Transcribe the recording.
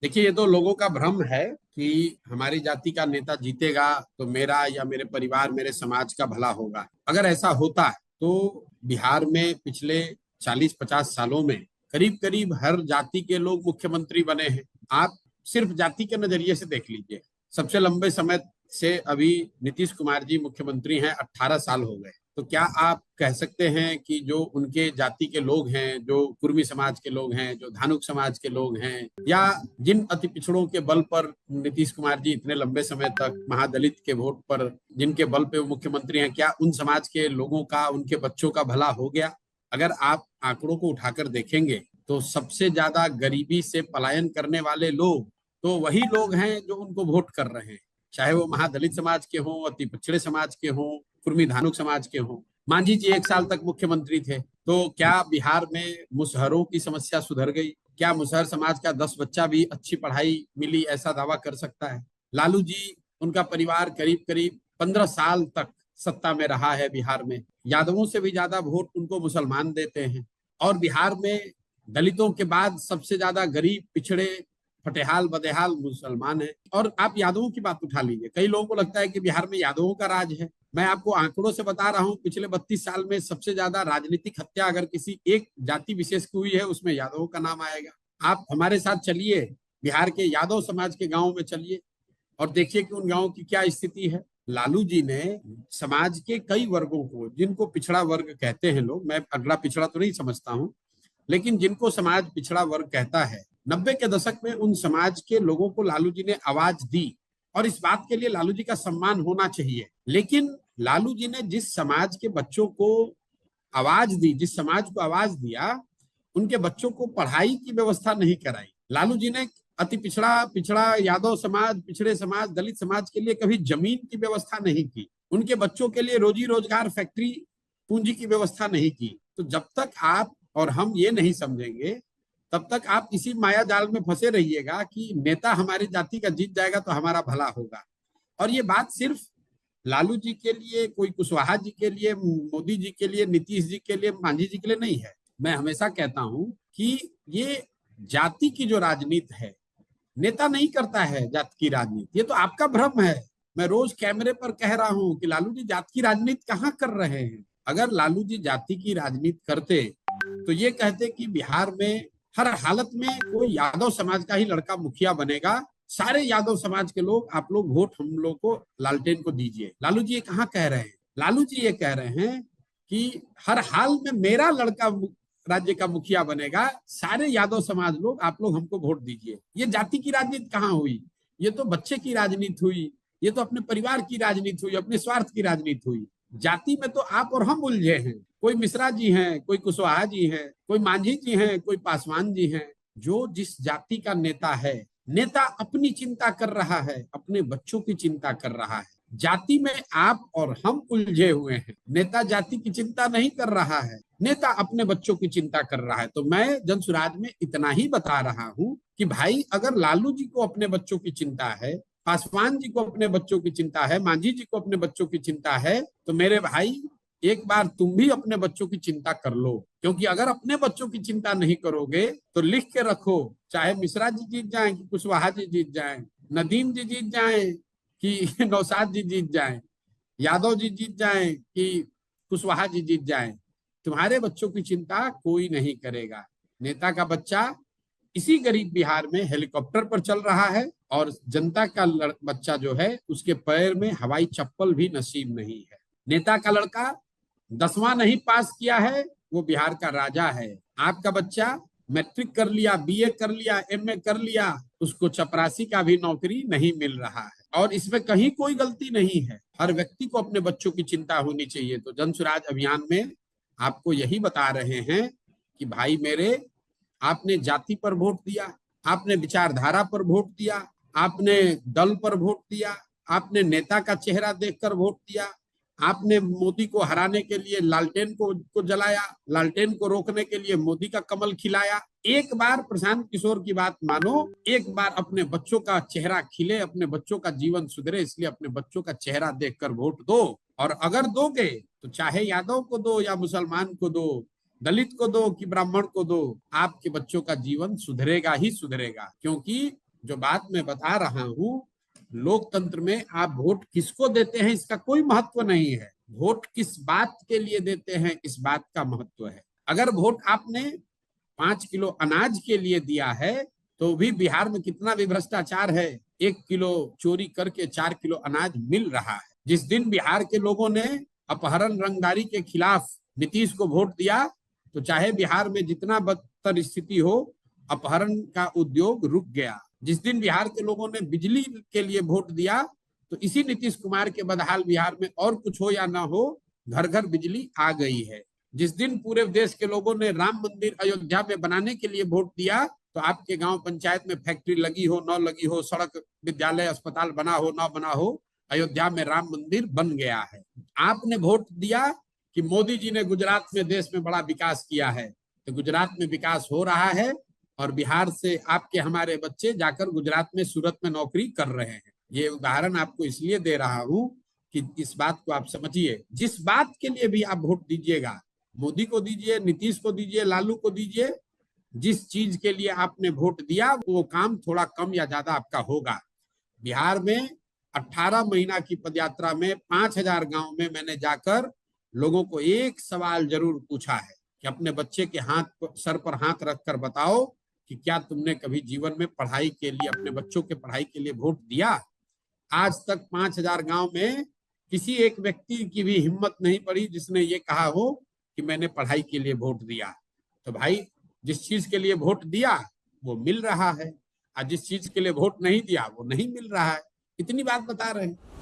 देखिए, ये तो लोगों का भ्रम है कि हमारी जाति का नेता जीतेगा तो मेरा या मेरे परिवार, मेरे समाज का भला होगा। अगर ऐसा होता तो बिहार में पिछले 40-50 सालों में करीब करीब हर जाति के लोग मुख्यमंत्री बने हैं। आप सिर्फ जाति के नजरिए से देख लीजिए। सबसे लंबे समय से अभी नीतीश कुमार जी मुख्यमंत्री हैं, 18 साल हो गए। तो क्या आप कह सकते हैं कि जो उनके जाति के लोग हैं, जो कुर्मी समाज के लोग हैं, जो धानुक समाज के लोग हैं, या जिन अति पिछड़ों के बल पर नीतीश कुमार जी इतने लंबे समय तक महादलित के वोट पर जिनके बल पे वो मुख्यमंत्री हैं, क्या उन समाज के लोगों का, उनके बच्चों का भला हो गया? अगर आप आंकड़ों को उठाकर देखेंगे तो सबसे ज्यादा गरीबी से पलायन करने वाले लोग तो वही लोग हैं जो उनको वोट कर रहे हैं, चाहे वो महादलित समाज के हों, अति पिछड़े समाज के हों, कुर्मी धानुक समाज के हों। मांझी जी 1 साल तक मुख्यमंत्री थे, तो क्या बिहार में मुसहरों की समस्या सुधर गई? क्या मुसहर समाज का 10 बच्चा भी अच्छी पढ़ाई मिली, ऐसा दावा कर सकता है? लालू जी, उनका परिवार करीब करीब 15 साल तक सत्ता में रहा है बिहार में। यादवों से भी ज्यादा वोट उनको मुसलमान देते हैं। और बिहार में दलितों के बाद सबसे ज्यादा गरीब, पिछड़े, फटेहाल बदेहाल मुसलमान है। और आप यादवों की बात उठा लीजिए, कई लोगों को लगता है कि बिहार में यादवों का राज है। मैं आपको आंकड़ों से बता रहा हूं, पिछले 32 साल में सबसे ज्यादा राजनीतिक हत्या अगर किसी एक जाति विशेष की हुई है, उसमें यादवों का नाम आएगा। आप हमारे साथ चलिए, बिहार के यादव समाज के गांव में चलिए और देखिए कि उन गांवों की क्या स्थिति है। लालू जी ने समाज के कई वर्गों को, जिनको पिछड़ा वर्ग कहते हैं लोग, मैं अगला पिछड़ा तो नहीं समझता हूं, लेकिन जिनको समाज पिछड़ा वर्ग कहता है, 90 के दशक में उन समाज के लोगों को लालू जी ने आवाज दी। और इस बात के लिए लालू जी का सम्मान होना चाहिए। लेकिन लालू जी ने जिस समाज के बच्चों को आवाज दी, जिस समाज को आवाज दिया, उनके बच्चों को पढ़ाई की व्यवस्था नहीं कराई। लालू जी ने अति पिछड़ा पिछड़ा यादव समाज, पिछड़े समाज, दलित समाज के लिए कभी जमीन की व्यवस्था नहीं की। उनके बच्चों के लिए रोजी रोजगार, फैक्ट्री, पूंजी की व्यवस्था नहीं की। तो जब तक आप और हम ये नहीं समझेंगे, तब तक आप इसी माया जाल में फंसे रहिएगा कि नेता हमारी जाति का जीत जाएगा तो हमारा भला होगा। और ये बात सिर्फ लालू जी के लिए, कोई कुशवाहा जी के लिए, मोदी जी के लिए, नीतीश जी के लिए, मांझी जी के लिए नहीं है। मैं हमेशा कहता हूं कि ये जाति की जो राजनीति है, नेता नहीं करता है जाति की राजनीति। ये तो आपका भ्रम है। मैं रोज कैमरे पर कह रहा हूं कि लालू जी जाति की राजनीति कहाँ कर रहे हैं। अगर लालू जी जाति की राजनीति करते तो ये कहते कि बिहार में हर हालत में कोई यादव समाज का ही लड़का मुखिया बनेगा, सारे यादव समाज के लोग, आप लोग वोट हम लोग को, लालटेन को दीजिए। लालू जी ये कहाँ कह रहे हैं? लालू जी ये कह रहे हैं कि हर हाल में मेरा लड़का राज्य का मुखिया बनेगा, सारे यादव समाज लोग, आप लोग हमको वोट दीजिए। ये जाति की राजनीति कहाँ हुई? ये तो बच्चे की राजनीति हुई, ये तो अपने परिवार की राजनीति हुई, अपने स्वार्थ की राजनीति हुई। जाति में तो आप और हम उलझे हैं। कोई मिश्रा जी हैं, कोई कुशवाहा जी हैं, कोई मांझी जी हैं, कोई पासवान जी हैं। जो जिस जाति का नेता है, नेता अपनी चिंता कर रहा है, अपने बच्चों की चिंता कर रहा है। जाति में आप और हम उलझे हुए हैं। नेता जाति की चिंता नहीं कर रहा है, नेता अपने बच्चों की चिंता कर रहा है। तो मैं जनसुराज में इतना ही बता रहा हूं कि भाई, अगर लालू जी को अपने बच्चों की चिंता है, पासवान जी को अपने बच्चों की चिंता है, मांझी जी को अपने बच्चों की चिंता है, तो मेरे भाई, एक बार तुम भी अपने बच्चों की चिंता कर लो। क्योंकि अगर अपने बच्चों की चिंता नहीं करोगे तो लिख के रखो, चाहे मिश्रा जी जीत जाए कि कुशवाहा जी जीत जाए, नदीम जी जीत जाए कि नौशाद जी जीत जाए, यादव जी जीत जाए कि कुशवाहा जी जीत जाए, तुम्हारे बच्चों की चिंता कोई नहीं करेगा। नेता का बच्चा इसी गरीब बिहार में हेलीकॉप्टर पर चल रहा है, और जनता का बच्चा जो है, उसके पैर में हवाई चप्पल भी नसीब नहीं है। नेता का लड़का 10वां नहीं पास किया है, वो बिहार का राजा है। आपका बच्चा मैट्रिक कर लिया, बीए कर लिया, एमए कर लिया, उसको चपरासी का भी नौकरी नहीं मिल रहा है। और इसमें कहीं कोई गलती नहीं है। हर व्यक्ति को अपने बच्चों की चिंता होनी चाहिए। तो जनसुराज अभियान में आपको यही बता रहे हैं कि भाई मेरे, आपने जाति पर वोट दिया, आपने विचारधारा पर वोट दिया, आपने दल पर वोट दिया, आपने नेता का चेहरा देखकर वोट दिया, आपने मोदी को हराने के लिए लालटेन को जलाया, लालटेन को रोकने के लिए मोदी का कमल खिलाया। एक बार प्रशांत किशोर की बात मानो, एक बार अपने बच्चों का चेहरा खिले, अपने बच्चों का जीवन सुधरे, इसलिए अपने बच्चों का चेहरा देखकर वोट दो। और अगर दोगे तो चाहे यादव को दो या मुसलमान को दो, दलित को दो कि ब्राह्मण को दो, आपके बच्चों का जीवन सुधरेगा ही सुधरेगा। क्योंकि जो बात मैं बता रहा हूं, लोकतंत्र में आप वोट किसको देते हैं इसका कोई महत्व नहीं है, वोट किस बात के लिए देते हैं इस बात का महत्व है। अगर वोट आपने 5 किलो अनाज के लिए दिया है तो भी बिहार में कितना भी भ्रष्टाचार है, 1 किलो चोरी करके 4 किलो अनाज मिल रहा है। जिस दिन बिहार के लोगों ने अपहरण रंगदारी के खिलाफ नीतीश को वोट दिया तो चाहे बिहार में जितना बदतर स्थिति हो, अपहरण का उद्योग रुक गया। जिस दिन बिहार के लोगों ने बिजली के लिए वोट दिया तो इसी नीतीश कुमार के बदहाल बिहार में और कुछ हो या ना हो, घर घर बिजली आ गई है। जिस दिन पूरे देश के लोगों ने राम मंदिर अयोध्या में बनाने के लिए वोट दिया तो आपके गांव पंचायत में फैक्ट्री लगी हो न लगी हो, सड़क विद्यालय अस्पताल बना हो न बना हो, अयोध्या में राम मंदिर बन गया है। आपने वोट दिया कि मोदी जी ने गुजरात में देश में बड़ा विकास किया है, तो गुजरात में विकास हो रहा है और बिहार से आपके हमारे बच्चे जाकर गुजरात में सूरत में नौकरी कर रहे हैं। ये उदाहरण आपको इसलिए दे रहा हूं कि इस बात को आप समझिए। जिस बात के लिए भी आप वोट दीजिएगा, मोदी को दीजिए, नीतीश को दीजिए, लालू को दीजिए, जिस चीज के लिए आपने वोट दिया वो काम थोड़ा कम या ज्यादा आपका होगा। बिहार में 18 महीना की पदयात्रा में 5,000 गांव में मैंने जाकर लोगों को एक सवाल जरूर पूछा है कि अपने बच्चे के सर पर हाथ रखकर बताओ कि क्या तुमने कभी जीवन में पढ़ाई के लिए, अपने बच्चों के पढ़ाई के लिए वोट दिया। आज तक 5,000 गांव में किसी एक व्यक्ति की भी हिम्मत नहीं पड़ी जिसने ये कहा हो कि मैंने पढ़ाई के लिए वोट दिया। तो भाई, जिस चीज के लिए वोट दिया वो मिल रहा है और जिस चीज के लिए वोट नहीं दिया वो नहीं मिल रहा है। इतनी बात बता रहे हैं।